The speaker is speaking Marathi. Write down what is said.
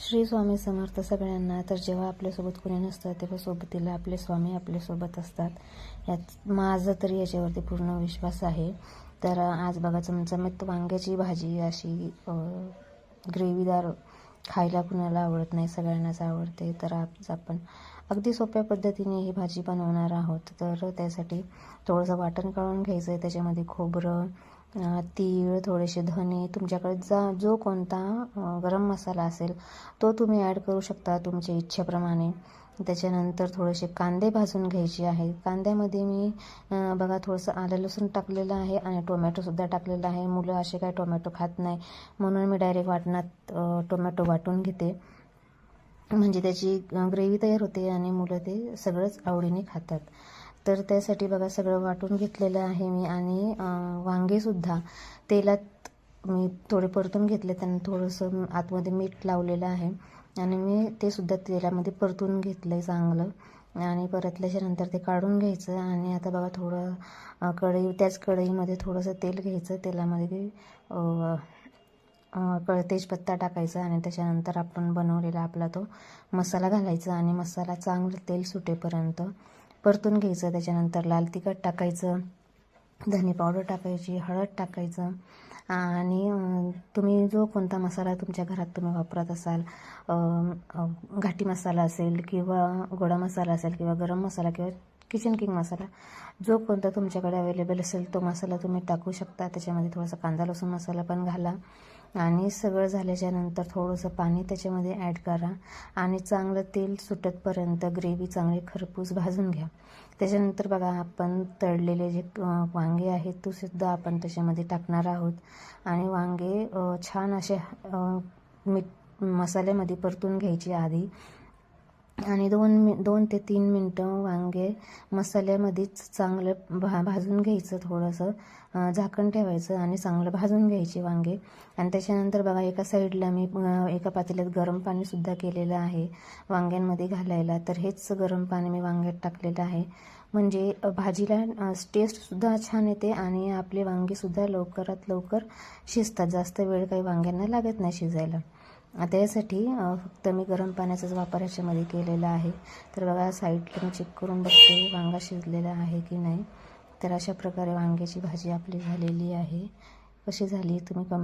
श्री स्वामी समर्थ सगळ्यांना. तर जेव्हा आपल्यासोबत कोणी नसतं तेव्हा सोबतीला आपले स्वामी आपल्यासोबत असतात, यात माझं तरी याच्यावरती पूर्ण विश्वास आहे. तर आज बघा चमचमीत वांग्याची भाजी अशी ग्रेव्हीदार, खायला कुणाला आवडत नाही, सगळ्यांनाच आवडते. तर आज आपण अगदी सोप्या पद्धतीने ही भाजी बनवणार आहोत. तर त्यासाठी थोडंसं वाटण काढून घ्यायचं आहे. त्याच्यामध्ये खोबरं, तीळ, थोडेसे धने, तुमच्याकडे जो कोणता गरम मसाला असेल तो तुम्ही ॲड करू शकता तुमच्या इच्छेप्रमाणे. त्याच्यानंतर थोडेसे कांदे भाजून घ्यायचे आहे. कांद्यामध्ये मी बघा थोडंसं आलं लसूण टाकलेलं आहे आणि टोमॅटोसुद्धा टाकलेला आहे. मुलं असे काय टोमॅटो खात नाही, म्हणून मी डायरेक्ट वाटणात टोमॅटो वाटून घेते, म्हणजे त्याची ग्रेव्ही तयार होते आणि मुलं ते सगळंच आवडीने खातात. तर त्यासाठी बघा सगळं वाटून घेतलेलं आहे मी. आणि वांगेसुद्धा तेलात मी थोडे परतून घेतले, त्यांना थोडंसं आतमध्ये मीठ लावलेलं आहे आणि मी ते सुद्धा तेलामध्ये परतून घेतलं आहे चांगलं. आणि परतल्याच्यानंतर ते काढून घ्यायचं. आणि आता बघा थोडं त्याच कढईमध्ये थोडंसं तेल घ्यायचं. तेलामध्ये तेजपत्ता टाकायचा आणि त्याच्यानंतर आपण बनवलेला आपला तो मसाला घालायचा आणि मसाला चांगलं तेल सुटेपर्यंत परतून घ्यायचं. त्याच्यानंतर लाल तिखट टाकायचं, धने पावडर टाकायची, हळद टाकायचं आणि तुम्ही जो कोणता मसाला तुमच्या घरात तुम्ही वापरत असाल, घाटी मसाला असेल किंवा गोडा मसाला असेल किंवा गरम मसाला किंवा किचन किंग मसाला, जो कोणता तुमच्याकडे अवेलेबल असेल तो मसाला तुम्ही टाकू शकता. त्याच्यामध्ये थोडासा कांदा लसूण मसाला पण घाला आणि सगळं झाल्याच्यानंतर थोडंसं पाणी त्याच्यामध्ये ॲड करा आणि चांगलं तेल सुटतपर्यंत ग्रेव्ही चांगली खरपूस भाजून घ्या. त्याच्यानंतर बघा आपण तळलेले जे वांगे आहेत तो सुद्धा आपण त्याच्यामध्ये टाकणार आहोत आणि वांगे छान असे मसाल्यामध्ये परतून घ्यायचे आधी. आणि 2 ते 3 मिनटं वांगे मसाल्यामध्येच चांगलं भाजून घ्यायचं. थोडंसं झाकण ठेवायचं आणि चांगलं भाजून घ्यायचे वांगे. आणि त्याच्यानंतर बघा एका साईडला मी एका पातेल्यात गरम पाणीसुद्धा केलेलं आहे वांग्यांमध्ये घालायला. तर हेच गरम पाणी मी वांग्यात टाकलेलं आहे, म्हणजे भाजीला टेस्टसुद्धा छान येते आणि आपले वांगीसुद्धा लवकरात लवकर शिजतात. जास्त वेळ काही वांग्यांना लागत नाही शिजायला. त्यासाठी फक्त मी गरम पाण्याचाच वापर ह्याच्यामध्ये केलेला आहे. तर बघा साईडला मी चेक करून बघते वांगा शिजलेला आहे की नाही. तर अशा प्रकारे वांग्याची भाजी आपली झालेली आहे. कशी झाली तुम्ही कमेंट